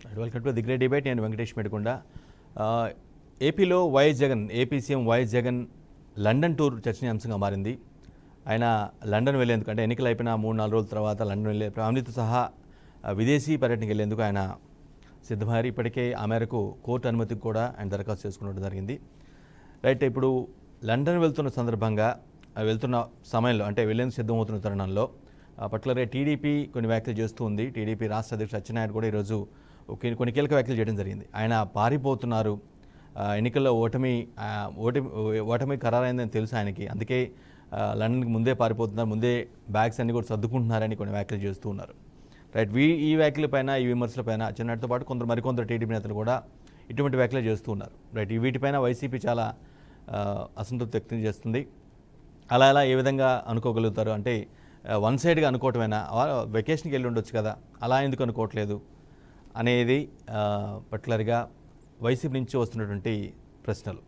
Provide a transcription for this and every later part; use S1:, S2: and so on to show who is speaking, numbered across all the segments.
S1: Welcome to the great debate. నేను వెంకటేష్ మెడకొండ. ఏపీలో AP CM YS Jagan London tour చర్చనీయాంశంగా మారింది. ఆయన లండన్ వెళ్లేందుకు, అంటే ఎన్నికలు అయిపోయిన 3-4 రోజుల తర్వాత లండన్ వెళ్ళే ఫ్యామిలీతో సహా విదేశీ పర్యటనకు వెళ్లేందుకు ఆయన సిద్ధమయ్యారు. ఇప్పటికే ఆ మేరకు కోర్టు అనుమతికి కూడా ఆయన దరఖాస్తు చేసుకోవడం జరిగింది. రైట్, ఇప్పుడు లండన్ వెళ్తున్న సందర్భంగా వెళ్తున్న సమయంలో, అంటే వెళ్లేందుకు సిద్ధమవుతున్న తరుణంలో పర్టికులర్గా టీడీపీ కొన్ని వ్యాఖ్యలు చేస్తూ ఉంది. టీడీపీ రాష్ట్ర అధ్యక్షుడు అచ్చెన్నాయుడు కూడా ఈరోజు కొన్ని కీలక వ్యాఖ్యలు చేయడం జరిగింది. ఆయన పారిపోతున్నారు, ఎన్నికల్లో ఓటమి ఖరారైందని తెలుసు ఆయనకి, అందుకే లండన్కి ముందే పారిపోతున్నారు, ముందే బ్యాగ్స్ అన్ని కూడా సర్దుకుంటున్నారని కొన్ని వ్యాఖ్యలు చేస్తూ ఉన్నారు. రైట్, ఈ వ్యాఖ్యలపైన, ఈ విమర్శలపైన అచ్చెన్నాయుడుతో పాటు మరికొందరు టీడీపీ నేతలు కూడా ఇటువంటి వ్యాఖ్యలు చేస్తూ ఉన్నారు. రైట్, వీటిపైన వైసీపీ చాలా అసంతృప్తి వ్యక్తం చేస్తుంది. అలా ఏ విధంగా అనుకోగలుగుతారు? అంటే వన్ సైడ్గా అనుకోవటమైనా, వెకేషన్కి వెళ్ళి ఉండొచ్చు కదా, అలా ఎందుకు అనుకోవట్లేదు అనేది పర్టికులర్గా వైసీపీ నుంచి వస్తున్నటువంటి ప్రశ్నలు.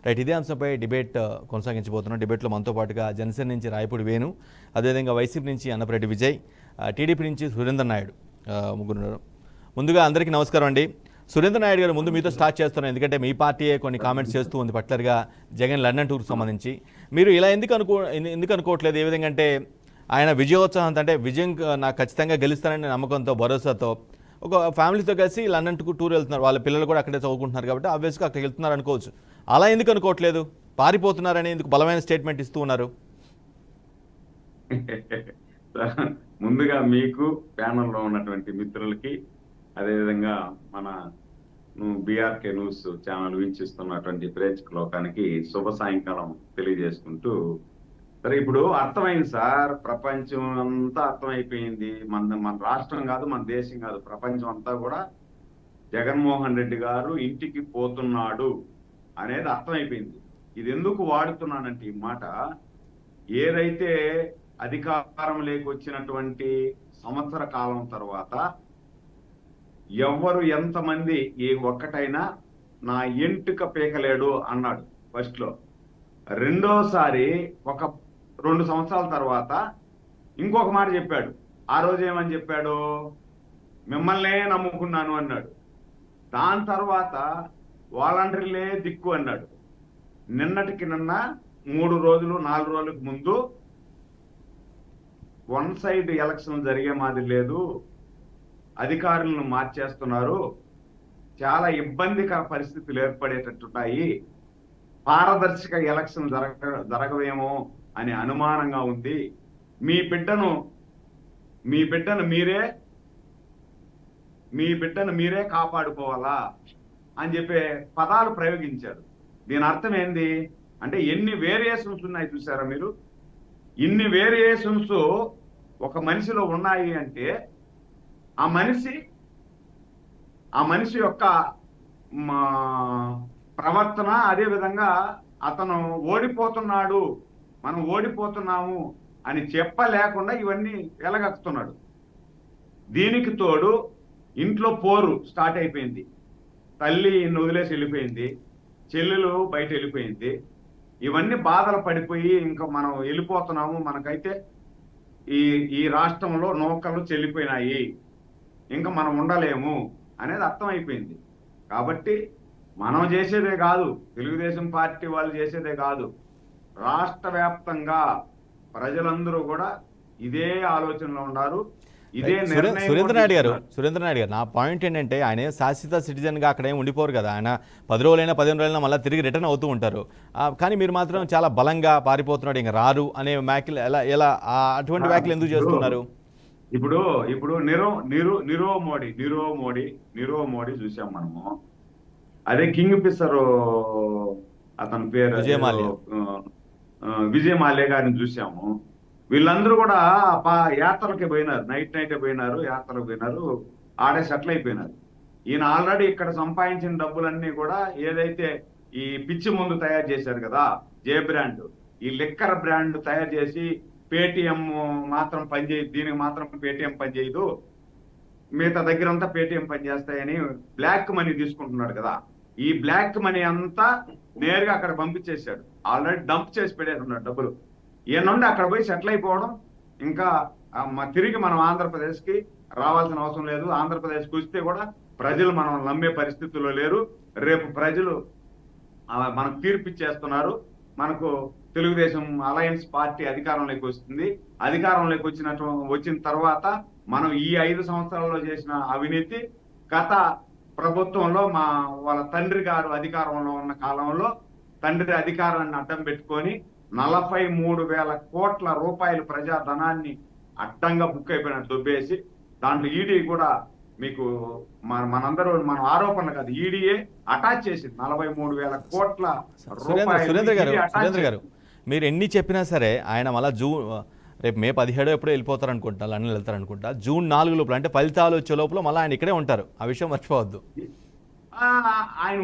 S1: రైట్, ఇదే అంశంపై డిబేట్ కొనసాగించబోతున్నాం. డిబేట్లో మనతో పాటుగా జనసేన నుంచి రాయపూడి వేణు, అదేవిధంగా వైసీపీ నుంచి అన్నపరెడ్డి విజయ్, టీడీపీ నుంచి సురేంద్ర నాయుడు ముగ్గురు. ముందుగా అందరికీ నమస్కారం అండి. సురేంద్ర నాయుడు గారు, ముందు మీతో స్టార్ట్ చేస్తున్నాను, ఎందుకంటే మీ పార్టీయే కొన్ని కామెంట్స్ చేస్తూ ఉంది పర్టికులర్గా జగన్ లండన్ టూర్కి సంబంధించి. మీరు ఇలా ఎందుకు అనుకోవట్లేదు? ఏ విధంగా అంటే ఆయన విజయోత్సాహం, అంటే విజయం నాకు ఖచ్చితంగా గెలుస్తానని నమ్మకంతో, భరోసాతో ఒక ఫ్యామిలీతో కలిసి లండన్ టూర్ వెళ్తున్నారు. వాళ్ళ పిల్లలు కూడా అక్కడే చదువుకుంటున్నారు కాబట్టి ఆబ్వియస్గా అక్కడికి వెళ్తున్నారు అనుకోవచ్చు. అలా ఎందుకు అనుకోవట్లేదు? పారిపోతున్నారని ఎందుకు బలమైన స్టేట్మెంట్ ఇస్తూ ఉన్నారు?
S2: ముందుగా మీకు ప్యానల్లో ఉన్నటువంటి మిత్రులకి, అదేవిధంగా మన బీఆర్కే న్యూస్ ఛానల్ వీక్షిస్తున్నటువంటి ప్రేక్షక లోకానికి శుభ సాయంకాలం తెలియజేసుకుంటూ, సరే ఇప్పుడు అర్థమైంది సార్, ప్రపంచం అంతా అర్థమైపోయింది. మన రాష్ట్రం కాదు, మన దేశం కాదు, ప్రపంచం అంతా కూడా జగన్మోహన్ రెడ్డి గారు ఇంటికి పోతున్నాడు అనేది అర్థమైపోయింది. ఇది ఎందుకు వాడుతున్నానంటే ఈ మాట, ఏదైతే అధికారం లేకొచ్చినటువంటి సంవత్సర కాలం తర్వాత ఎవరు ఎంతమంది ఒక్కటైనా నా ఎంటుక పీకలేడు అన్నాడు ఫస్ట్ లో. రెండోసారి ఒక 2 సంవత్సరాల తర్వాత ఇంకొక మాట చెప్పాడు. ఆ రోజు ఏమని చెప్పాడు? మిమ్మల్నే నమ్ముకున్నాను అన్నాడు. దాని తర్వాత వాలంటీర్లే దిక్కు అన్నాడు. నిన్నటికి నిన్న 3 రోజులు 4 రోజులకు ముందు వన్ సైడ్ ఎలక్షన్ జరిగే మాదిరి లేదు, అధికారులను మార్చేస్తున్నారు, చాలా ఇబ్బందికర పరిస్థితులు ఏర్పడేటట్టున్నాయి, పారదర్శక ఎలక్షన్ జరగవేమో అని అనుమానంగా ఉంది, మీ బిడ్డను మీరే కాపాడుకోవాలా అని చెప్పే పదాలు ప్రయోగించాడు. దీని అర్థం ఏంది అంటే, ఎన్ని వేరియేషన్స్ ఉన్నాయి చూసారా మీరు? ఇన్ని వేరియేషన్స్ ఒక మనిషిలో ఉన్నాయి అంటే ఆ మనిషి యొక్క ప్రవర్తన, అదే విధంగా అతను ఓడిపోతున్నాడు, మనం ఓడిపోతున్నాము అని చెప్పలేకుండా ఇవన్నీ వెలగక్కుతున్నాడు. దీనికి తోడు ఇంట్లో పోరు స్టార్ట్ అయిపోయింది. తల్లి వదిలేసి వెళ్ళిపోయింది, చెల్లెలు బయట వెళ్ళిపోయింది. ఇవన్నీ బాధలు పడిపోయి ఇంకా మనం వెళ్ళిపోతున్నాము, మనకైతే ఈ రాష్ట్రంలో నౌకలు చెల్లిపోయినాయి, ఇంకా మనం ఉండలేము అనేది అర్థమైపోయింది. కాబట్టి మనం చేసేదే కాదు, తెలుగుదేశం పార్టీ వాళ్ళు చేసేదే కాదు, రాష్ట్ర వ్యాప్తంగా ప్రజలందరూ కూడా ఇదే ఆలోచనలో ఉన్నారు. ఇదే
S1: సురేంద్ర నాయుడు గారు, నా పాయింట్ ఏంటంటే, ఆయన శాశ్వత సిటిజన్గా అక్కడ ఏమి ఉండిపోరు కదా. ఆయన 10 రోజులైనా 15 రోజులైనా మళ్ళీ తిరిగి రిటర్న్ అవుతూ ఉంటారు. కానీ మీరు మాత్రం చాలా బలంగా పారిపోతున్నాడు, ఇంకా రారు అనే వ్యాఖ్యలు ఎలా అటువంటి వ్యాఖ్యలు ఎందుకు చేస్తున్నారు?
S2: ఇప్పుడు నీరవ్ మోడీ చూసాం మనము. అదే కింగ్ ఫిషర్ అతని పేరు విజయ్ మాల్యా గారిని చూసాము. వీళ్ళందరూ కూడా యాత్రలకి పోయినారు, నైట్ పోయినారు, యాత్రలకు పోయినారు, ఆడే సెటిల్ అయిపోయినారు. ఈయన ఆల్రెడీ ఇక్కడ సంపాదించిన డబ్బులన్నీ కూడా ఏదైతే ఈ పిచ్చి ముందు తయారు చేశారు కదా, జే బ్రాండ్, ఈ లిక్కర్ బ్రాండ్ తయారు చేసి పేటిఎం మాత్రం పనిచేయదు, దీనికి మాత్రం పేటిఎం పనిచేయదు, మిగతా దగ్గరంతా పేటిఎం పనిచేస్తాయని బ్లాక్ మనీ తీసుకుంటున్నాడు కదా. ఈ బ్లాక్ మనీ అంతా నేరుగా అక్కడ పంపించేశాడు, ఆల్రెడీ డంప్ చేసి పెట్టేస్తున్నాడు డబ్బులు. ఈయన నుండి అక్కడ పోయి సెటిల్ అయిపోవడం, ఇంకా తిరిగి మనం ఆంధ్రప్రదేశ్కి రావాల్సిన అవసరం లేదు. ఆంధ్రప్రదేశ్కి వస్తే కూడా ప్రజలు మనం నమ్మే పరిస్థితుల్లో లేరు. రేపు ప్రజలు మనకు తీర్పు ఇచ్చేస్తున్నారు. మనకు తెలుగుదేశం అలయన్స్ పార్టీ అధికారంలోకి వస్తుంది. అధికారంలోకి వచ్చిన తర్వాత మనం ఈ 5 సంవత్సరాల్లో చేసిన అవినీతి, గత ప్రభుత్వంలో వాళ్ళ తండ్రి గారు అధికారంలో ఉన్న కాలంలో తండ్రి అధికారాన్ని అడ్డం పెట్టుకొని 43,000 కోట్ల రూపాయలు ప్రజాధనాన్ని అడ్డంగా బుక్ అయిపోయినట్టు దొబ్బేసి, దాంట్లో ఈడీ కూడా మీకు మనందరూ మన ఆరోపణలు కాదు, ఈడీఏ అటాచ్ చేసింది 43,000 కోట్ల రూపాయలు.
S1: సురేంద్ర గారు, మీరు ఎన్ని చెప్పినా సరే ఆయన మళ్ళీ రేపు మే 17 ఎప్పుడో వెళ్ళిపోతారు అనుకుంటా, లండన్ వెళ్తారు అనుకుంటా. జూన్ 4 లోపల అంటే ఫలితాలు వచ్చే లోపల మళ్ళీ ఆయన ఇక్కడే ఉంటారు. ఆ విషయం మర్చిపోవద్దు.
S2: ఆయన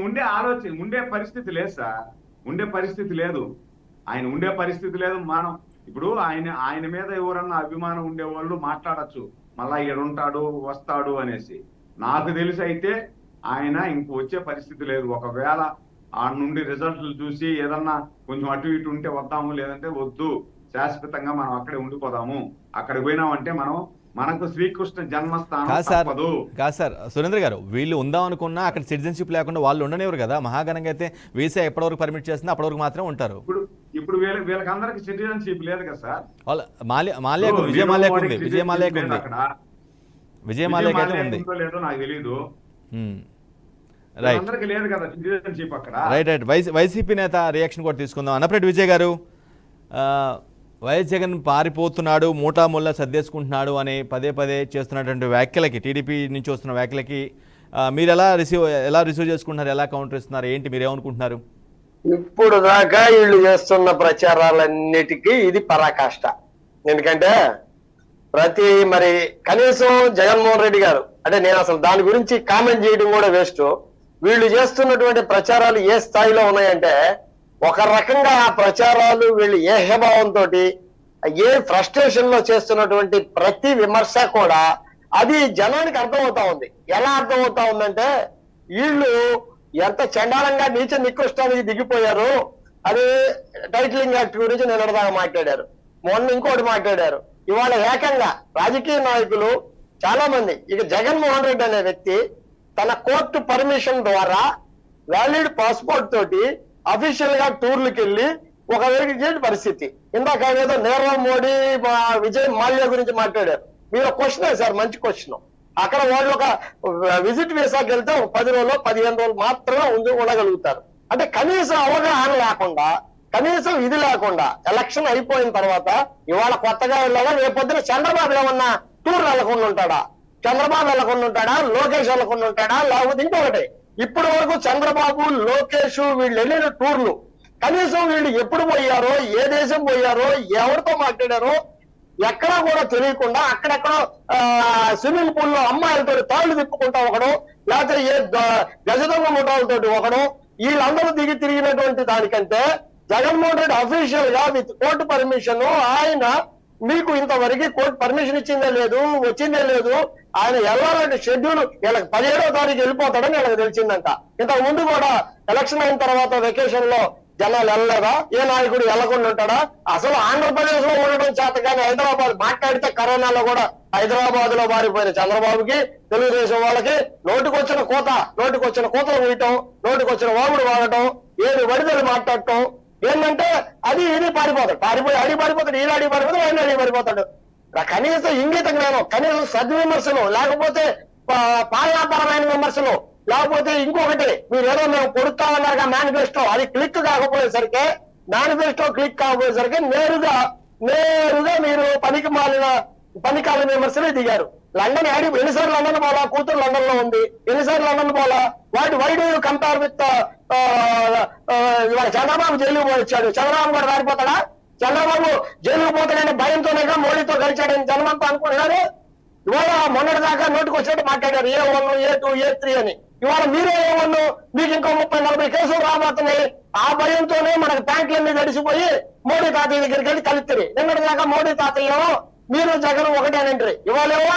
S2: ఉండే పరిస్థితి లేదు సార్, ఉండే పరిస్థితి లేదు. ఆయన ఉండే పరిస్థితి లేదు. మనం ఇప్పుడు ఆయన మీద ఎవరన్నా అభిమానం ఉండేవాళ్ళు మాట్లాడచ్చు, మళ్ళా ఉంటాడు వస్తాడు అనేసి. నాకు తెలిసి అయితే ఆయన ఇంక వచ్చే పరిస్థితి లేదు. ఒకవేళ ఆ నుండి రిజల్ట్లు చూసి ఏదన్నా కొంచెం అటు ఇటు ఉంటే వద్దాము, లేదంటే వద్దు, శాశ్వతంగా మనం అక్కడే ఉండిపోదాము. అక్కడికి పోయినామంటే మనకు శ్రీకృష్ణ జన్మస్థానం తప్పదు.
S1: కాదు సార్ సురేంద్ర గారు, వీళ్ళు ఉందాం అనుకున్నా అక్కడ సిటిజన్షిప్ లేకుండా వాళ్ళు ఉండనివ్వరు కదా. మహాగణంగా అయితే వీసా ఎప్పటివరకు పర్మిట్ చేస్తుందో అప్పటివరకు మాత్రం ఉంటారు.
S2: ఇప్పుడు వీళ్ళకందరికి సిటిజన్షిప్ లేదు కదా సార్.
S1: విజయ మాల్యాకు ఉంది. విజయ మాల్యాకు అయితే ఉంది.
S2: లేదో నాకు తెలీదు.
S1: రైట్,
S2: అందరికి లేదు కదా సిటిజన్షిప్ అక్కడ.
S1: రైట్. వైసీపీ నేత రియాక్షన్ కూడా తీసుకుందాం. అన్నప్రెడ్డి విజయ్ గారు, వైఎస్ జగన్ పారిపోతున్నాడు, మూటాముల్లా సర్దేసుకుంటున్నాడు అని పదే పదే చేస్తున్నటువంటి వ్యాఖ్యలకి, టీడీపీ నుంచి వస్తున్న వ్యాఖ్యలకి మీరు ఎలా రిసీవ్ చేసుకుంటున్నారు, ఎలా కౌంటర్ ఇస్తున్నారు, ఏంటి, మీరేమనుకుంటున్నారు?
S3: ఇప్పుడు దాకా వీళ్ళు చేస్తున్న ప్రచారాలన్నిటికీ ఇది పరాకాష్ట. ఎందుకంటే మరి కనీసం జగన్మోహన్ రెడ్డి గారు, అంటే నేను అసలు దాని గురించి కామెంట్ చేయడం కూడా వేస్ట్. వీళ్ళు చేస్తున్నటువంటి ప్రచారాలు ఏ స్థాయిలో ఉన్నాయంటే, ఒక రకంగా ఆ ప్రచారాలు వీళ్ళు ఏహభావంతో ఏ ఫ్రస్ట్రేషన్ లో చేస్తున్నటువంటి ప్రతి విమర్శ కూడా అది జనానికి అర్థమవుతా ఉంది. ఎలా అర్థమవుతా ఉందంటే, వీళ్ళు ఎంత చండాలంగా నీచ నికృష్టానికి దిగిపోయారు. అది టైటిలింగ్ యాక్ట్ గురించి నిన్నటిదాకా మాట్లాడారు, మొన్న ఇంకోటి మాట్లాడారు. ఇవాళ ఏకంగా రాజకీయ నాయకులు చాలా మంది, ఇక జగన్మోహన్ రెడ్డి అనే వ్యక్తి తన కోర్టు పర్మిషన్ ద్వారా వ్యాలిడ్ పాస్పోర్ట్ తోటి అఫీషియల్ గా టూర్లకు వెళ్ళి ఒక చేసిన పరిస్థితి. ఇందాక ఏదో నీరవ్ మోడీ విజయ్ మాల్యా గురించి మాట్లాడారు. మీరు క్వశ్చన్ వేశారు, మంచి క్వశ్చన్. అక్కడ వాళ్ళు ఒక విజిట్ వీసాకి వెళ్తే 10 రోజులు 15 రోజులు మాత్రమే ఉండగలుగుతారు. అంటే కనీసం అవగాహన లేకుండా, కనీసం ఇది లేకుండా ఎలక్షన్ అయిపోయిన తర్వాత ఇవాళ కొత్తగా వెళ్ళాలా, రేపొద్దున చంద్రబాబు ఏమన్నా టూర్ వెళ్ళకుండా ఉంటాడా, చంద్రబాబు వెళ్ళకుండా ఉంటాడా, లోకేష్ వెళ్ళకుండా ఉంటాడా, లేకపోతే ఇంకొకటి. ఇప్పటి వరకు చంద్రబాబు, లోకేష్ వీళ్ళు వెళ్ళిన టూర్లు కనీసం వీళ్ళు ఎప్పుడు పోయారో, ఏ దేశం పోయారో, ఎవరితో మాట్లాడారో ఎక్కడా కూడా తెలియకుండా అక్కడెక్కడో స్విమ్మింగ్ పూల్ లో అమ్మాయిలతో తాళ్లు తిప్పుకుంటా ఒకడు, లేకపోతే ఏ గజదొంగ ముఠాలతోటి ఒకడు, వీళ్ళందరూ దిగి తిరిగినటువంటి దానికంటే జగన్మోహన్ రెడ్డి అఫీషియల్ గా విత్ కోర్టు పర్మిషన్ ఆయన మీకు ఇంతవరకు కోర్టు పర్మిషన్ ఇచ్చిందే లేదు, వచ్చిందే లేదు. ఆయన వెళ్ళాలంటే షెడ్యూల్ వీళ్ళకి 17వ తారీఖు వెళ్ళిపోతాడని వీళ్ళకి తెలిసిందంట. ఇంతకు ముందు కూడా ఎలక్షన్ అయిన తర్వాత వెకేషన్ లో జనాలు వెళ్ళలేదా? ఏ నాయకుడు వెళ్ళకుండా ఉంటాడా? అసలు ఆంధ్రప్రదేశ్ లో ఉండడం చేత కానీ హైదరాబాద్ మాట్లాడితే కరోనాలో కూడా హైదరాబాద్ లో మారిపోయిన చంద్రబాబుకి, తెలుగుదేశం వాళ్ళకి నోటికొచ్చిన కోతలు వేయటం, నోటికొచ్చిన వాగుడు వాడటం, ఏది వడిదలు మాట్లాడటం, ఏంటంటే అది ఇది పారిపోతాడు, అడి పారిపోతాడు, ఈడు అడి పారిపోతాడు, ఆయన అడి పారిపోతాడు. కనీసం ఇంగిత జ్ఞానం, కనీసం సద్విమర్శలు, లేకపోతే పాలనాపరమైన విమర్శలు, లేకపోతే ఇంకొకటి మీరు ఏదో మేము కొడుతామన్నారు మేనిఫెస్టో, అది క్లిక్ కాకపోయేసరికి, మేనిఫెస్టో క్లిక్ కాకపోయేసరికి నేరుగా మీరు పనికాల విమర్శలు దిగారు. లండన్ ఎన్నిసార్లు లండన్ పోలా, కూతురు లండన్ లో ఉంది, ఎన్నిసార్లు లండన్ పోలా. Why do you compare with ఇవాళ చంద్రబాబు జైలుకు పోయిచ్చాడు, చంద్రబాబు కూడా రారిపోతాడా? చంద్రబాబు జైలుకు పోతాడని భయంతోనేగా మోడీతో కలిశాడని జనమంతా అనుకుంటున్నారు. ఇవాళ మొన్నటి దాకా నోటికి వచ్చినట్టు మాట్లాడారు A1, A2, A3 అని. ఇవాళ మీరే A1, మీకు ఇంకో 30-40 కేసులు రాబోతున్నాయి. ఆ భయంతోనే మనకు ట్యాంకులన్నీ గడిచిపోయి మోడీ తాతయ్య దగ్గరికి వెళ్ళి కలిస్తారు. నిన్నటి దాకా మోడీ తాతయ్యేమో మీరు జగన్ ఒకటేనంటారు, ఇవాళేమో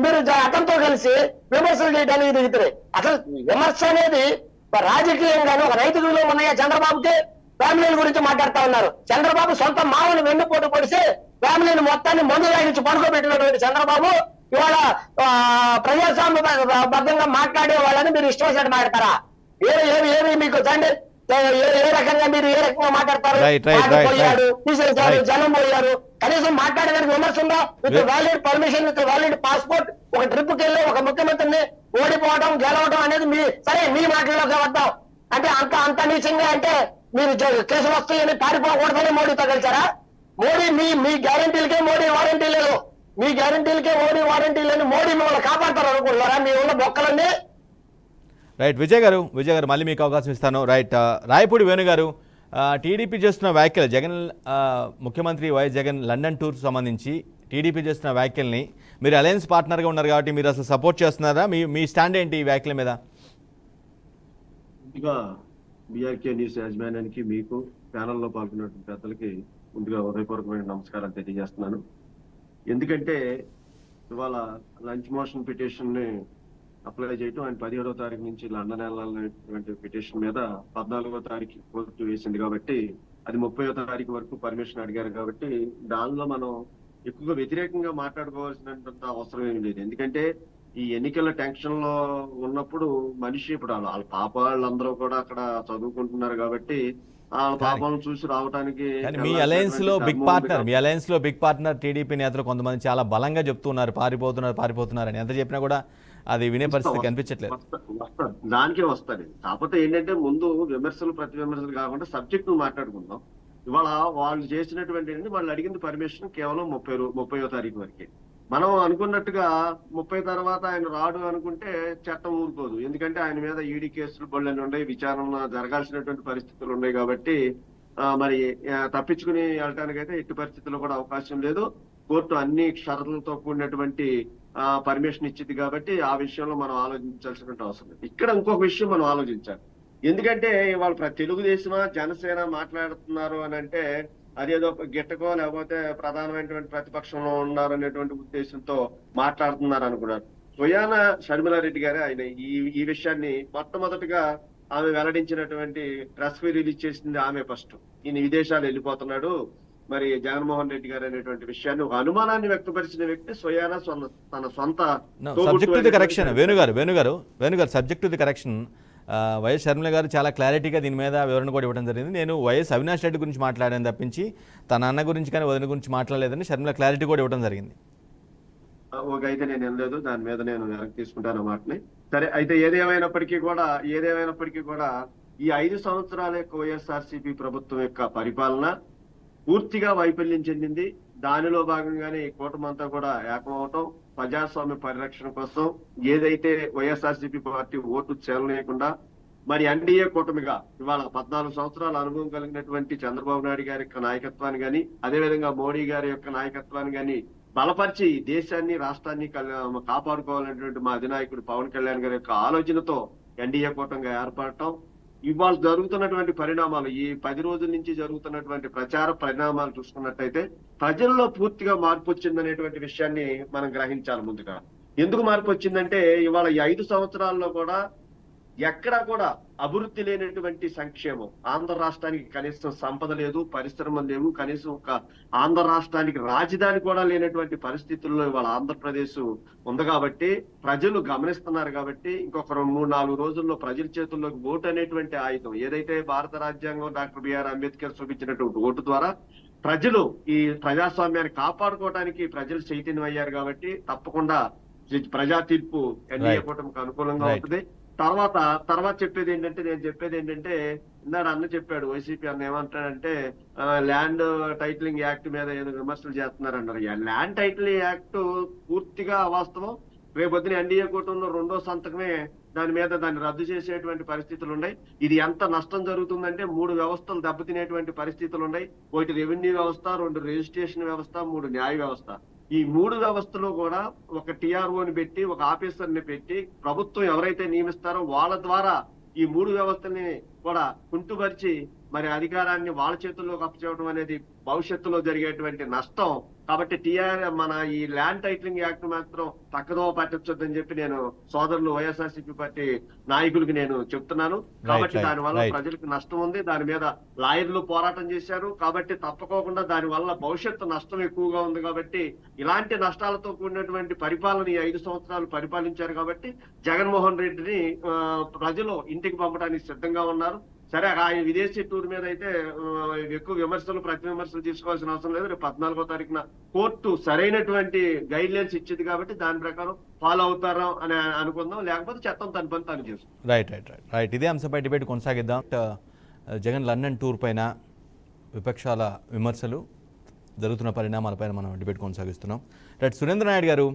S3: మీరు అతనితో కలిసి విమర్శలు చేయడానికి దిగుతారు. అసలు విమర్శ అనేది రాజకీయంగానే ఒక నైతిక విలువ ఉన్నాయా చంద్రబాబుకి? ఫ్యామిలీల గురించి మాట్లాడుతా ఉన్నారు. చంద్రబాబు సొంత మామని వెన్నుపోటు పొడిసి ఫ్యామిలీని మొత్తాన్ని మందు తాగించి పడుకోబెట్టినటువంటి చంద్రబాబు ఇవాళ ప్రజాస్వామ్యబద్ధంగా మాట్లాడే వాళ్ళని మీరు ఇష్టం వచ్చినట్టు మాట్లాడతారా? ఏమి మీకు తండ్రి ఏ రకంగా మీరు ఏ రకంగా మాట్లాడతారు? పోయాడు, తీసేశారు, జనం పోయారు, కనీసం మాట్లాడడానికి విమర్శ ఉందా? With valid permission, with valid passport ఒక ట్రిప్ కి వెళ్ళి ఒక ముఖ్యమంత్రిని ఓడిపోవడం గెలవడం అనేది మీ మాటల్లోకి వద్దాం. అంటే అంత నీచంగా అంటే మీరు కేసులు వస్తాయని పారిపోకూడదని మోడీతో కలిసారా? మోడీ మీ గ్యారంటీలకే మోడీ వారంటీ లేదు, మీ గ్యారంటీలకే మోడీ వారంటీ లేని మోడీ మిమ్మల్ని కాపాడతారు అనుకుంటున్నారా? మీ ఉన్న బొక్కలన్నీ.
S1: రైట్ విజయ్ గారు మళ్ళీ మీకు అవకాశం ఇస్తాను. రైట్ రాయపూడి వేణు గారు, టీడీపీ చేస్తున్న వ్యాఖ్యలు జగన్ ముఖ్యమంత్రి వైఎస్ జగన్ లండన్ టూర్ సంబంధించి టీడీపీ చేస్తున్న వ్యాఖ్యల్ని మీరు అలయన్స్ పార్ట్నర్గా ఉన్నారు కాబట్టి మీరు అసలు సపోర్ట్ చేస్తున్నారా? మీ స్టాండ్ ఏంటి ఈ వ్యాఖ్యల మీద?
S4: ముందుగా బీఆర్కే న్యూస్ యాజమాన్యానికి, మీకు ప్యానల్లో పాల్గొన్నటువంటి పెద్దలకి ముందుగా హృదయపూర్వకమైన నమస్కారాలు తెలియజేస్తున్నాను. ఎందుకంటే ఇవాళ లంచ్ మోషన్ పిటిషన్ ని అప్లై చేయటం ఆయన 17వ తారీఖు నుంచి లండన్ వెళ్ళాలనేటువంటి పిటిషన్ మీద 14వ తారీఖు కోర్టు వేసింది కాబట్టి అది 30వ తారీఖు వరకు పర్మిషన్ అడిగారు కాబట్టి దానిలో మనం ఎక్కువగా వ్యతిరేకంగా మాట్లాడుకోవాల్సినంత అవసరం ఏమి లేదు. ఎందుకంటే ఈ ఎన్నికల టెన్షన్ లో ఉన్నప్పుడు మనిషి ఇప్పుడు వాళ్ళ పాప వాళ్ళందరూ కూడా అక్కడ చదువుకుంటున్నారు కాబట్టి వాళ్ళ పాపాలను చూసి రావడానికి
S1: మీ అలయన్స్ లో బిగ్ పార్ట్నర్ టీడీపీ నేతలు కొంతమంది చాలా బలంగా చెప్తున్నారు పారిపోతున్నారు అని. ఎంత చెప్పినా కూడా అది వినే పరిస్థితి కనిపించట్లేదు.
S4: దానికే వస్తుంది. కాకపోతే ఏంటంటే ముందు విమర్శలు ప్రతి విమర్శలు కాకుండా సబ్జెక్ట్ ను మాట్లాడుకుందాం. ఇవాళ వాళ్ళు చేసినటువంటి వాళ్ళు అడిగింది పర్మిషన్ కేవలం 30వ తారీఖు వరకే. మనం అనుకున్నట్టుగా 30 తర్వాత ఆయన రాడు అనుకుంటే చట్టం ఊరుకోదు. ఎందుకంటే ఆయన మీద ఈడీ కేసులు బళ్ళని ఉన్నాయి, విచారణ జరగాల్సినటువంటి పరిస్థితులు ఉన్నాయి కాబట్టి మరి తప్పించుకుని వెళ్ళటానికి అయితే ఎట్టి పరిస్థితుల్లో కూడా అవకాశం లేదు. కోర్టు అన్ని షరతులతో కూడినటువంటి పర్మిషన్ ఇచ్చింది కాబట్టి ఆ విషయంలో మనం ఆలోచించాల్సినటువంటి అవసరం లేదు. ఇక్కడ ఇంకొక విషయం మనం ఆలోచించాలి. ఎందుకంటే ఇవాళ తెలుగుదేశమా జనసేన మాట్లాడుతున్నారు అని అంటే అదేదో గిట్టకో లేకపోతే ప్రధానమైనటువంటి ప్రతిపక్షంలో ఉన్నారు అనేటువంటి ఉద్దేశంతో మాట్లాడుతున్నారు అనుకున్నారు. స్వయాన షర్మిలారెడ్డి గారే ఆయన ఈ విషయాన్ని మొట్టమొదటిగా ఆమె వెల్లడించినటువంటి ప్రెస్ రిలీజ్ చేసింది ఆమె ఫస్ట్. ఈయన విదేశాలు వెళ్ళిపోతున్నాడు మరి జగన్మోహన్ రెడ్డి గారు అనేటువంటి విషయాన్ని ఒక అనుమానాన్ని వ్యక్తపరిచిన వ్యక్తి స్వయాన తన సొంత
S1: సబ్జెక్ట్ టు ది కరెక్షన్. వేణుగారు subject to the correction. YS Sharmila garu చాలా క్లారిటీగా దీని మీద వివరణ కూడా ఇవ్వడం జరిగింది. నేను వైఎస్ అవినాష్ రెడ్డి గురించి మాట్లాడాను తప్పించి తన అన్న గురించి కానీ వదిన గురించి మాట్లాడలేదని షర్మిల క్లారిటీ కూడా ఇవ్వడం జరిగింది.
S4: అయితే నేను వెళ్ళలేదు, దాని మీద నేను వెనక్కి తీసుకుంటాను మాటని. సరే, అయితే ఏదేమైనప్పటికీ కూడా ఈ 5 సంవత్సరాల యొక్క వైఎస్ఆర్సీపీ ప్రభుత్వం యొక్క పరిపాలన పూర్తిగా వైఫల్యం చెందింది. దానిలో భాగంగానే ఈ కూటమంతా కూడా ఏకమవటం, ప్రజాస్వామ్య పరిరక్షణ కోసం ఏదైతే వైఎస్ఆర్సీపీ పార్టీ ఓటు చేరలేకుండా మరి ఎన్డీఏ కూటమిగా ఇవాళ 14 సంవత్సరాల అనుభవం కలిగినటువంటి చంద్రబాబు నాయుడు గారి యొక్క నాయకత్వాన్ని గాని అదేవిధంగా మోడీ గారి యొక్క నాయకత్వాన్ని గాని బలపరిచి దేశాన్ని రాష్ట్రాన్ని కాపాడుకోవాలనేటువంటి మా అధినాయకుడు పవన్ కళ్యాణ్ గారి యొక్క ఆలోచనతో ఎన్డీఏ కూటమిగా ఏర్పడటం, ఇవాళ జరుగుతున్నటువంటి పరిణామాలు, ఈ 10 రోజుల నుంచి జరుగుతున్నటువంటి ప్రచార పరిణామాలు చూసుకున్నట్టయితే ప్రజల్లో పూర్తిగా మార్పు వచ్చిందనేటువంటి విషయాన్ని మనం గ్రహించాలి. ముందుగా ఎందుకు మార్పు వచ్చిందంటే ఇవాళ ఈ 5 సంవత్సరాల్లో కూడా ఎక్కడా కూడా అభివృద్ధి లేనటువంటి సంక్షేమం, ఆంధ్ర రాష్ట్రానికి కనీసం సంపద లేదు, పరిశ్రమలు లేవు, కనీసం ఒక ఆంధ్ర రాష్ట్రానికి రాజధాని కూడా లేనటువంటి పరిస్థితుల్లో ఇవాళ ఆంధ్రప్రదేశ్ ఉంది కాబట్టి ప్రజలు గమనిస్తున్నారు. కాబట్టి ఇంకొక 2-3-4 రోజుల్లో ప్రజల చేతుల్లోకి ఓటు అనేటువంటి ఆయుధం ఏదైతే భారత రాజ్యాంగం డాక్టర్ బిఆర్ అంబేద్కర్ చూపించినటువంటి ఓటు ద్వారా ప్రజలు ఈ ప్రజాస్వామ్యాన్ని కాపాడుకోవడానికి ప్రజలు చైతన్యం అయ్యారు. కాబట్టి తప్పకుండా ప్రజా తీర్పు ఎన్డీఏ కూటమికి అనుకూలంగా ఉంటుంది. తర్వాత చెప్పేది ఏంటంటే ఇందాడు అన్న చెప్పాడు, వైసీపీ అన్న ఏమంటాడంటే ల్యాండ్ టైటిలింగ్ యాక్ట్ మీద ఏదో విమర్శలు చేస్తున్నారన్నారు. ల్యాండ్ టైటిలింగ్ యాక్ట్ పూర్తిగా అవాస్తవం. రేపొద్దున ఎన్డీఏ కూటమిలో 2వ సంతకమే దాన్ని రద్దు చేసేటువంటి పరిస్థితులు ఉన్నాయి. ఇది ఎంత నష్టం జరుగుతుందంటే 3 వ్యవస్థలు దెబ్బతినేటువంటి పరిస్థితులు ఉన్నాయి. 1 రెవెన్యూ వ్యవస్థ, 2 రిజిస్ట్రేషన్ వ్యవస్థ, 3 న్యాయ వ్యవస్థ. ఈ 3 వ్యవస్థలో కూడా ఒక టిఆర్ఓని పెట్టి ఒక ఆఫీసర్ ని పెట్టి ప్రభుత్వం ఎవరైతే నియమిస్తారో వాళ్ళ ద్వారా ఈ 3 వ్యవస్థల్ని కూడా కుంటుపరిచి మరి అధికారాన్ని వాళ్ళ చేతుల్లోకి అప్పచెప్పడం అనేది భవిష్యత్తులో జరిగేటువంటి నష్టం కాబట్టి మన ఈ ల్యాండ్ టైటిలింగ్ యాక్ట్ మాత్రం తక్కదో పట్టించొద్దని చెప్పి నేను సోదరులు వైఎస్ఆర్సీపీ పార్టీ నాయకులకి నేను చెప్తున్నాను. కాబట్టి
S1: right,
S4: దాని వల్ల
S1: right.
S4: ప్రజలకు నష్టం ఉంది. దాని మీద లాయర్లు పోరాటం చేశారు. కాబట్టి తప్పకోకుండా దాని వల్ల భవిష్యత్తు నష్టం ఎక్కువగా ఉంది. కాబట్టి ఇలాంటి నష్టాలతో కూడినటువంటి పరిపాలన ఈ 5 సంవత్సరాలు పరిపాలించారు. కాబట్టి జగన్మోహన్ రెడ్డిని ప్రజలు ఇంటికి పంపడానికి సిద్ధంగా ఉన్నారు. సరే, ఆయన విదేశీ టూర్ మీద అయితే ఎక్కువ విమర్శలు ప్రతి విమర్శలు తీసుకోవాల్సిన అవసరం లేదు. రేపు 14వ తారీఖున కోర్టు సరైనటువంటి గైడ్ లైన్స్ ఇచ్చింది కాబట్టి దాని ప్రకారం ఫాలో అవుతారా అని అనుకుందాం. లేకపోతే చట్టం తన పని తాను చేస్తుంది.
S1: రైట్. ఇదే అంశంపై డిబేట్ కొనసాగిద్దాం. జగన్ లండన్ టూర్ పైన విపక్షాల విమర్శలు, జరుగుతున్న పరిణామాలపైన మనం డిబేట్ కొనసాగిస్తున్నాం. రైట్, సురేంద్ర నాయుడు గారు,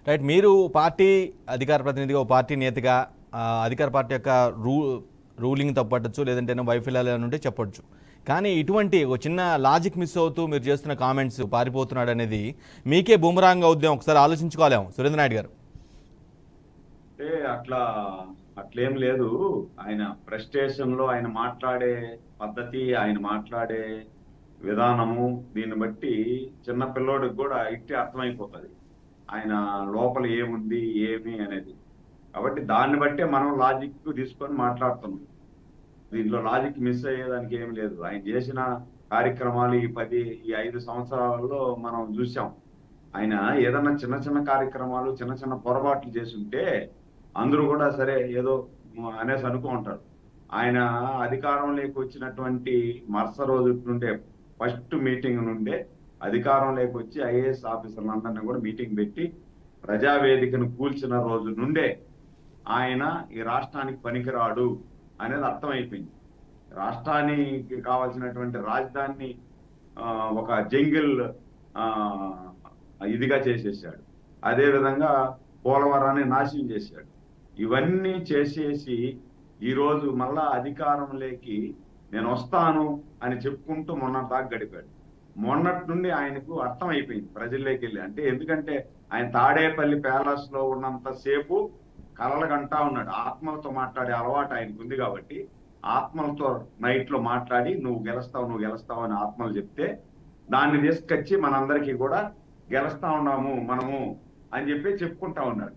S1: రైట్, మీరు పార్టీ అధికార ప్రతినిధిగా, పార్టీ నేతగా అధికార పార్టీ యొక్క రూలింగ్ తప్పట్టచ్చు, లేదంటే వైఫల్యాలు ఉంటే చెప్పొచ్చు. కానీ ఇటువంటి ఒక చిన్న లాజిక్ మిస్ అవుతూ మీరు చేస్తున్న కామెంట్స్, పారిపోతున్నాడు అనేది మీకే బూమరాంగ్ అవుద్దాం, ఒకసారి ఆలోచించుకోలేము సురేంద్ర నాయుడు గారు.
S2: అంటే అట్లేం లేదు. ఆయన ప్రెస్టేషన్ లో ఆయన మాట్లాడే పద్ధతి, ఆయన మాట్లాడే విధానము, దీన్ని బట్టి చిన్న పిల్లోడికి కూడా ఇట్టే అర్థమైపోతుంది ఆయన లోపల ఏముంది ఏమి అనేది. కాబట్టి దాన్ని బట్టే మనం లాజిక్ తీసుకొని మాట్లాడుతున్నాం. దీంట్లో లాజిక్ మిస్ అయ్యేదానికి ఏమి లేదు. ఆయన చేసిన కార్యక్రమాలు ఈ 5 సంవత్సరాలలో మనం చూసాం. ఆయన ఏదన్నా చిన్న చిన్న కార్యక్రమాలు, చిన్న చిన్న పొరపాట్లు చేసి ఉంటే అందరూ కూడా సరే ఏదో అనేసి అనుకుంటారు. ఆయన అధికారంలోకి వచ్చినటువంటి మరుస రోజు నుండే, ఫస్ట్ మీటింగ్ నుండే అధికారంలోకి వచ్చి ఐఏఎస్ ఆఫీసర్లందరినీ కూడా మీటింగ్ పెట్టి ప్రజావేదికను కూల్చిన రోజు నుండే ఆయన ఈ రాష్ట్రానికి పనికిరాడు అనేది అర్థమైపోయింది. రాష్ట్రానికి కావాల్సినటువంటి రాజధానిని ఒక జంగిల్ ఇదిగా చేసేసాడు. అదే విధంగా పోలవరాన్ని నాశనం చేశాడు. ఇవన్నీ చేసేసి ఈరోజు మళ్ళా అధికారంలోకి నేను వస్తాను అని చెప్పుకుంటూ మొన్న దాకా గడిపాడు. మొన్నటి నుండి ఆయనకు అర్థమైపోయింది ప్రజల్లోకి వెళ్ళి. అంటే ఎందుకంటే ఆయన తాడేపల్లి ప్యాలెస్ లో ఉన్నంత సేపు కలలుగంటా ఉన్నాడు. ఆత్మలతో మాట్లాడే అలవాటు ఆయనకు ఉంది కాబట్టి ఆత్మలతో నైట్ లో మాట్లాడి నువ్వు గెలుస్తావు అని ఆత్మలు చెప్తే దాన్ని తీసుకొచ్చి మనందరికీ కూడా గెలుస్తా ఉన్నాము మనము అని చెప్పి చెప్పుకుంటా ఉన్నాడు.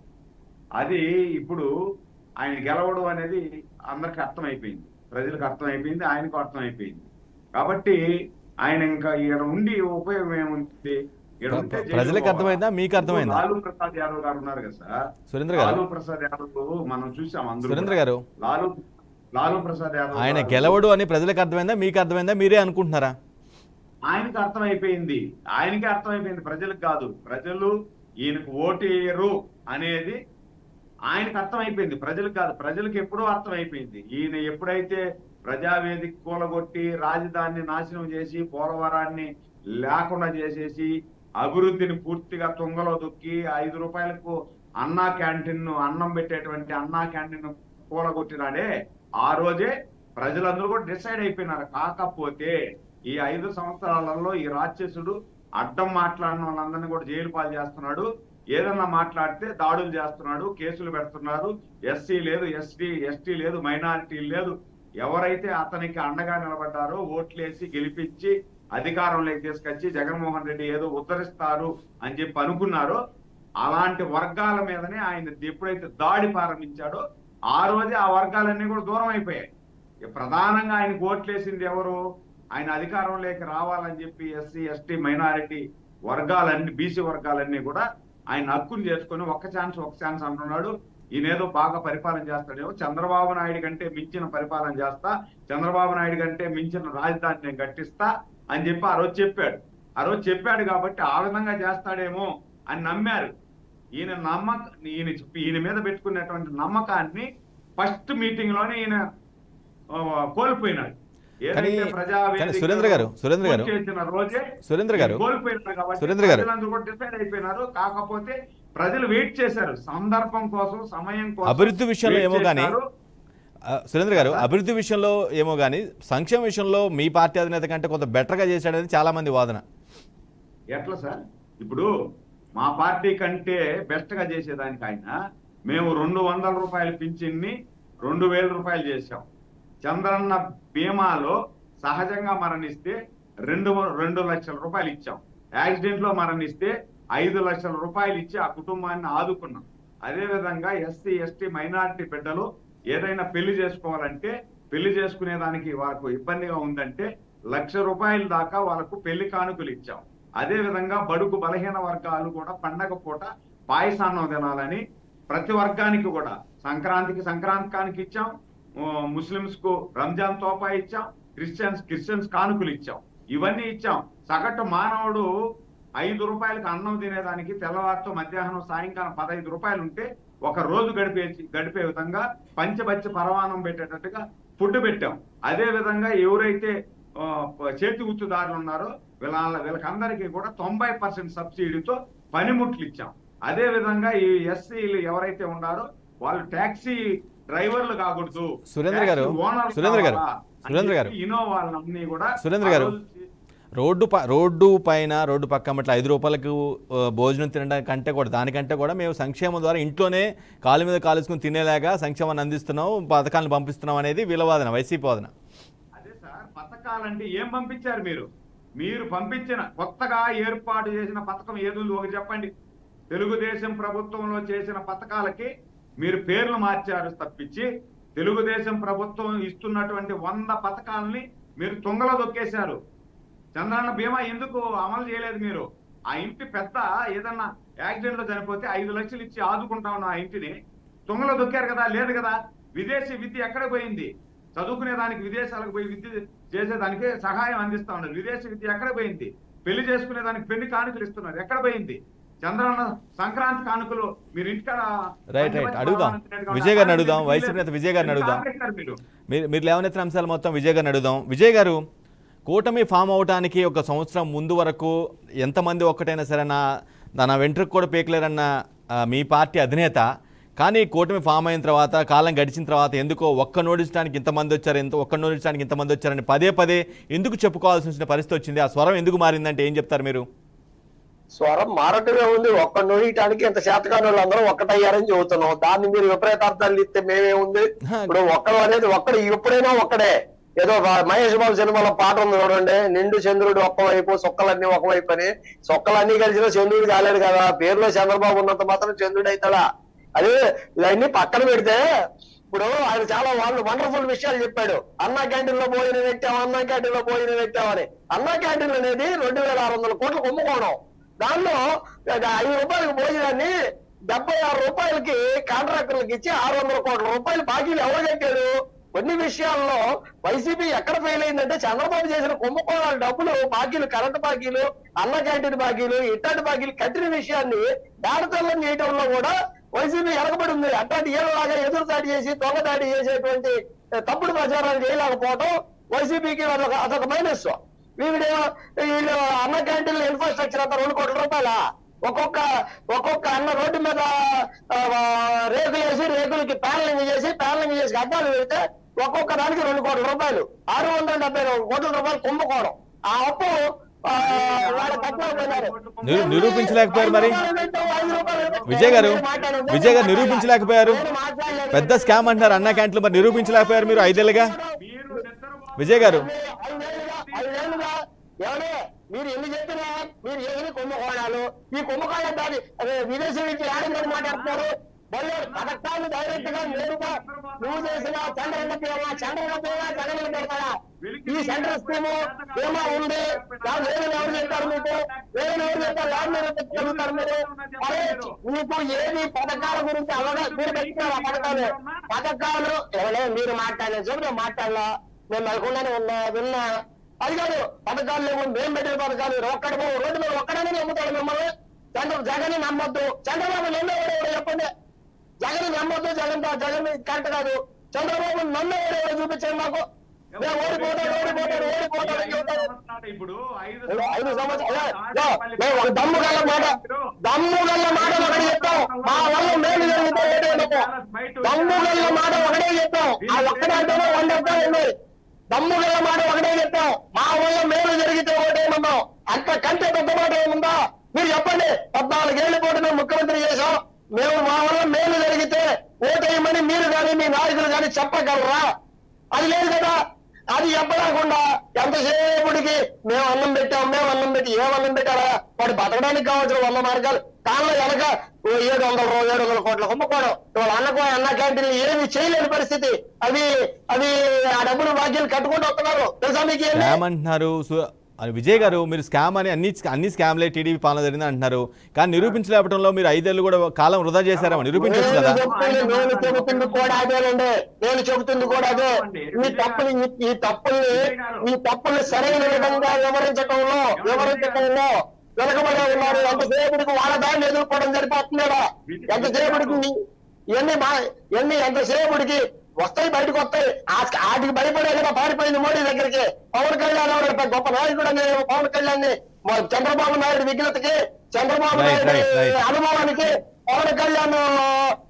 S2: అది ఇప్పుడు ఆయన గెలవడం అనేది అందరికి అర్థమైపోయింది, ప్రజలకు అర్థమైపోయింది, ఆయనకు అర్థమైపోయింది. కాబట్టి ఆయన ఇంకా ఈయన ఉండి ఉపయోగం ఏముంది?
S1: ప్రజలకు అర్థమైందా, మీకు అర్థమైందా?
S2: లాలూ ప్రసాద్ యాదవ్ గారు ఉన్నారు కదా సార్,
S1: సురేంద్ర గారు,
S2: లాలూ ప్రసాద్ యాదవ్ మనం చూసాం అందరూ.
S1: సురేంద్ర గారు,
S2: లాలూ ప్రసాద్ యాదవ్
S1: ఆయన గెలవడు అని ప్రజలకు అర్థమైందా, మీకు అర్థమైందా, మీరే అనుకుంటున్నారా?
S2: ఆయనకి అర్థమైపోయింది, ప్రజలకు కాదు. ప్రజలు ఈయనకు ఓటేయరు అనేది ఆయనకు అర్థమైపోయింది, ప్రజలకు కాదు. ప్రజలకు ఎప్పుడూ అర్థమైపోయింది. ఈయన ఎప్పుడైతే ప్రజావేదిక కూలగొట్టి రాజధానిని నాశనం చేసి పోలవరాన్ని లేకుండా చేసేసి అభివృద్ధిని పూర్తిగా తుంగలో దొక్కి 5 రూపాయలకు అన్నా క్యాంటీన్ అన్నం పెట్టేటువంటి అన్నా క్యాంటీన్ కూలగొట్టినాడే ఆ రోజే ప్రజలందరూ కూడా డిసైడ్ అయిపోయినారు. కాకపోతే ఈ 5 సంవత్సరాలలో ఈ రాక్షసుడు అడ్డం మాట్లాడిన వాళ్ళందరినీ కూడా జైలు పాలు చేస్తున్నాడు. ఏదన్నా మాట్లాడితే దాడులు చేస్తున్నాడు, కేసులు పెడుతున్నారు. ఎస్సీ లేదు, ఎస్టీ లేదు, మైనారిటీ లేదు. ఎవరైతే అతనికి అండగా నిలబడ్డారో ఓట్లేసి గెలిపించి అధికారంలోకి తీసుకొచ్చి జగన్మోహన్ రెడ్డి ఏదో ఉద్ధరిస్తారు అని చెప్పి అనుకున్నారో అలాంటి వర్గాల మీదనే ఆయన ఎప్పుడైతే దాడి ప్రారంభించాడో ఆ రోజే ఆ వర్గాలన్నీ కూడా దూరం అయిపోయాయి. ప్రధానంగా ఆయనకు ఓట్లేసింది ఎవరు? ఆయన అధికారంలోకి రావాలని చెప్పి ఎస్సీ ఎస్టీ మైనారిటీ వర్గాలన్నీ, బీసీ వర్గాలన్నీ కూడా ఆయన హక్కును చేసుకుని ఒక్క ఛాన్స్ అంటున్నాడు. ఈయనేదో బాగా పరిపాలన చేస్తాడేమో, చంద్రబాబు నాయుడు కంటే మించిన పరిపాలన చేస్తా, చంద్రబాబు నాయుడు కంటే మించిన రాజధాని నేను కట్టిస్తా అని చెప్పి ఆ రోజు చెప్పాడు. కాబట్టి ఆ విధంగా చేస్తాడేమో అని నమ్మారు. ఈయన మీద పెట్టుకున్నటువంటి నమ్మకాన్ని ఫస్ట్ మీటింగ్ లోనే ఈయన కోల్పోయినాడు.
S1: సురేంద్ర గారు
S2: డిసైడ్ అయిపోయినారు. కాకపోతే ప్రజలు వెయిట్ చేశారు సందర్భం కోసం, సమయం కోసం.
S1: అభివృద్ధి విషయంలో ఏమో కానీ సురేంద్ర గారు, అభివృద్ధి విషయంలో ఏమో కానీ సంక్షేమ విషయంలో మీ పార్టీ అధినేత కంటే కొంత బెటర్గా చేశాడని చాలా మంది వాదన.
S2: ఎట్లా సార్? ఇప్పుడు మా పార్టీ కంటే బెస్ట్ గా చేసేదానికి మేము 200 రూపాయల పింఛన్ని 2000 రూపాయలు చేశాం. చంద్రన్న బీమాలో సహజంగా మరణిస్తే 2 లక్షల రూపాయలు ఇచ్చాం. యాక్సిడెంట్ లో మరణిస్తే 5 లక్షల రూపాయలు ఇచ్చి ఆ కుటుంబాన్ని ఆదుకున్నాం. అదే విధంగా ఎస్సీ ఎస్టీ మైనారిటీ బిడ్డలు ఏదైనా పెళ్లి చేసుకోవాలంటే పెళ్లి చేసుకునే దానికి వాళ్ళకు ఇబ్బందిగా ఉందంటే 1 లక్ష రూపాయల దాకా వాళ్ళకు పెళ్లి కానుకలు ఇచ్చాం. అదే విధంగా బడుగు బలహీన వర్గాలు కూడా పండగ పూట పాయసాన్నం తినాలని ప్రతి వర్గానికి కూడా సంక్రాంతికి ఇచ్చాం, ముస్లింస్ కు రంజాన్ తోఫా ఇచ్చాం, క్రిస్టియన్స్ కానుకలు ఇచ్చాం. ఇవన్నీ ఇచ్చాం. సగటు మానవుడు 5 రూపాయలకు అన్నం తినేదానికి తెల్లవారితో మధ్యాహ్నం సాయంకాలం 15 రూపాయలు ఉంటే ఒక రోజు గడిపే విధంగా పంచబచ్చి పరమాణం పెట్టేటట్టుగా ఫుడ్ పెట్టాం. అదే విధంగా ఎవరైతే చేతి గుర్తుదారులు ఉన్నారో వీళ్ళకందరికీ కూడా 90% సబ్సిడీతో పనిముట్లు ఇచ్చాం. అదే విధంగా ఈ ఎస్సీలు ఎవరైతే ఉన్నారో వాళ్ళు ట్యాక్సీ డ్రైవర్లు కాకూడదు,
S1: సురేంద్ర గారు
S2: ఇన్నోవాలన్నీ కూడా
S1: సురేంద్ర గారు రోడ్డు పక్క మట్ల 5 రూపాయలకు భోజనం తినడానికి కంటే కూడా దానికంటే కూడా మేము సంక్షేమం ద్వారా ఇంట్లోనే కాలు మీద కాలుసుకుని తినేలాగా సంక్షేమాన్ని అందిస్తున్నాం, పథకాలను పంపిస్తున్నాం అనేది వీళ్ళ వాదన, వైసీపీ వాదన.
S2: అదే సార్, పథకాలంటే ఏం పంపించారు మీరు పంపించిన కొత్తగా ఏర్పాటు చేసిన పథకం ఏదుంది ఒక చెప్పండి. తెలుగుదేశం ప్రభుత్వంలో చేసిన పథకాలకి మీరు పేర్లు మార్చారు తప్పించి తెలుగుదేశం ప్రభుత్వం ఇస్తున్నటువంటి 100 పథకాలని మీరు తుంగలో దొక్కేశారు. చంద్రన్న బీమా ఎందుకు అమలు చేయలేదు మీరు? ఆ ఇంటి పెద్ద ఏదన్నా యాక్సిడెంట్ లో చనిపోతే 5 లక్షలు ఇచ్చి ఆదుకుంటాం ఆ ఇంటిని తుంగలో దొక్కారు కదా, లేదు కదా. విదేశీ విద్య ఎక్కడ పోయింది? చదువుకునే దానికి విదేశాలకు పోయి విద్య చేసేదానికి సహాయం అందిస్తా ఉన్నారు. విదేశీ విద్య ఎక్కడ పోయింది? పెళ్లి చేసుకునే దానికి పెళ్లి కానుకలు ఇస్తున్నారు, ఎక్కడ పోయింది? చంద్రన్న సంక్రాంతి కానుకలు మీరు ఇంటికాడ
S1: రైట్ అడుగుదాం, విజయ్ గారిని అడుగుదాం, వైసీపీ నేత విజయ్ గారిని అడుగుదాం. మీరు లేవనెత్తిన అంశాలు మొత్తం విజయ్ గారిని అడుగుదాం. విజయ్ గారు, కూటమి ఫామ్ అవటానికి 1 సంవత్సరం ముందు వరకు ఎంతమంది ఒక్కటైనా సరే నా వెంట్రుకు కూడా పీకలేరన్న మీ పార్టీ అధినేత, కానీ కూటమి ఫామ్ అయిన తర్వాత కాలం గడిచిన తర్వాత ఎందుకో ఒక్క నోటించడానికి ఇంతమంది వచ్చారని పదే ఎందుకు చెప్పుకోవాల్సి వచ్చిన పరిస్థితి వచ్చింది? ఆ స్వరం ఎందుకు మారిందంటే ఏం చెప్తారు మీరు?
S3: స్వరం మారటమే ఉంది. ఒక్క నోయటానికి ఇంత శాతకాని వాళ్ళందరూ ఒక్కటయ్యారని చెబుతున్నాం. దాన్ని మీరు విపరీతార్థాలు ఇస్తే మేమేముంది? ఇప్పుడు ఒక్కడు అనేది ఒక్కడు, ఎప్పుడైనా ఒక్కడే. ఏదో మహేష్ బాబు సినిమాలో పాట ఉంది చూడండి, నిండు చంద్రుడు ఒక్కవైపు సొక్కలన్నీ ఒకవైపు అని. సొక్కలన్నీ కలిసిన చంద్రుడు కాలేడు కదా, పేరులో చంద్రబాబు ఉన్నంత మాత్రం చంద్రుడు అవుతాడా? అదే ఇవన్నీ పక్కన పెడితే ఇప్పుడు ఆయన చాలా వండర్ఫుల్ విషయాలు చెప్పాడు. అన్నా క్యాంటీన్ లో భోజనం పెట్టామని. అన్నా క్యాంటీన్ అనేది 2600 కోట్లు కుంభకోణం. దానిలో 5 రూపాయలకి భోజనాన్ని 76 రూపాయలకి కాంట్రాక్టర్లకు ఇచ్చి 600 కోట్ల రూపాయలు బాకీలు ఎవరు కట్టారు? కొన్ని విషయాల్లో వైసీపీ ఎక్కడ ఫెయిల్ అయిందంటే చంద్రబాబు చేసిన కుంభకోణాల డబ్బులు బాకీలు, కరెంటు బాకీలు, అన్న క్యాంటీన్ బాకీలు, ఇట్లాంటి బాకీలు కట్టిన విషయాన్ని దాడతల్లం చేయడంలో కూడా వైసీపీ వెనకబడి ఉంది. అట్లాంటి ఏళ్ళలాగా ఎదురు దాడి చేసి దొంగ దాడి చేసేటువంటి తప్పుడు ప్రచారాలు చేయలేకపోవడం వైసీపీకి అదొక మైనస్. వీళ్ళు అన్న క్యాంటీన్ల ఇన్ఫ్రాస్ట్రక్చర్ అంతా 2 కోట్ల రూపాయల. ఒక్కొక్క అన్న రోడ్డు మీద రేకులకి ప్యానలింగ్ చేసి అద్దాలు పెడితే ఒక్కొక్క దానికి 2 కోట్ల రూపాయలు, 670 కోట్ల రూపాయలు కుంభకోణం. ఆ అప్పు
S1: నిరూపించలేకపోయారు. మరి విజయ్ గారు నిరూపించలేకపోయారు. పెద్ద స్కామ్ అంటున్నారు అన్నా క్యాంటీన్లు, మరి నిరూపించలేకపోయారు మీరు 5 ఏళ్ళుగా. విజయ్ గారు,
S3: మీరు ఎన్ని చెప్పినా మీరు ఏమి కుంభకోణాలు, ఈ కుంభకోణం దాని విదేశీ నుంచి ఆడంగా మాట్లాడుతున్నారు. మళ్ళీ పథకాలు డైరెక్ట్ గా నేరుగా నువ్వు చేసిన చంద్రన్న జగన్ పెడతారా? ఈ సెంట్రల్ స్కీమ్ ఏమో ఉంది, ఎవరు చెప్తారు మీకు? ఎవరు చెప్తారు మీరు? అరే మీకు ఏది పథకాల గురించి అవగాహన మీరు పెట్టినారు? ఆ పథకాలు ఎవరో మీరు మాట్లాడలేదు చూడు, నేను మాట్లాడలా, నేను అనుకున్నానే విన్నా. అది కాదు, పథకాలు లేవు, మేము పెట్టిన పథకాలు రోడ్డు మీద ఒక్కడనే నమ్ముతాడు మిమ్మల్ని. జగన్ నమ్మొద్దు, చంద్రబాబు నన్ను ఎవరెవరో చెప్పండి. జగన్ నమ్మొద్దు, జగన్ కరెక్ట్ కాదు. చంద్రబాబు నన్ను ఎవరెవరో చూపించండి మాకు. ఓడిపోతాడు
S2: ఇప్పుడు
S3: 5 సంవత్సరాలు దమ్ము గల్ల మాట ఒకటి చెప్తాం, మా వల్ల మేలు జరిగితే దమ్ము గల్ల మాట ఒకటే చెప్తాం. ఆ ఒక్కడంటేనే 100 అర్థాలు ఉన్నాయి. దమ్ము గల్ల మాట ఒకటే చెప్తాం, మా వల్ల మేలు జరిగితే ఒకటేమన్నాం. అంతకంటే పెద్ద మాట ఏముందా? మీరు చెప్పండి. 14 ఏళ్ల పాటు మేము ముఖ్యమంత్రి చేశాం, మేము మా వల్ల మేలు జరిగితే ఓటేయమని మీరు కానీ మీ నాయకులు కానీ చెప్పగలరా? అది లేదు కదా. అది చెప్పలేకుండా ఎంతసేపుడికి మేము అన్నం పెట్టి ఏం అన్నం పెట్టారా వాడు బతకడానికి కావాల్సిన 100 మార్గాలు దానిలో వెనక 700 కోట్ల కుంభకోణం వాళ్ళు అన్న క్యాంటీన్లు ఏమి చేయలేని పరిస్థితి. అవి ఆ డబ్బులు బాధ్యతలు కట్టుకుంటూ వస్తున్నారు తెలుసా మీకు?
S1: ఏమంటున్నారు విజయ్ గారు? మీరు స్కామ్ అని అన్ని స్కామ్లే టీడీపీ పాలన జరిగింది అంటున్నారు, కానీ నిరూపించలేపటంలో మీరు 5 ఏళ్ళు కూడా కాలం వృధా చేశారని నిరూపించవచ్చు కదా.
S3: నేను చెబుతుంది కూడా అదేనండి, నేను చెబుతుంది కూడా అదే. ఈ తప్పుల్ని సరైన విధంగా వివరించటంలో వెనకబడే ఉన్నారు. ఎంతసేపుడికి వాళ్ళ దాన్ని ఎదుర్కోవడం సరిపోతున్నాడా? ఎంతసేపుడికి వస్తాయి బయటకు వస్తాయి. వాటికి భయపడే కదా పారిపోయింది మోడీ దగ్గరికి. పవన్ కళ్యాణ్ గొప్ప నాయకుడు అనే పవన్ కళ్యాణ్ చంద్రబాబు నాయుడు విఘ్నతకి, చంద్రబాబు నాయుడు అనుభవానికి పవన్ కళ్యాణ్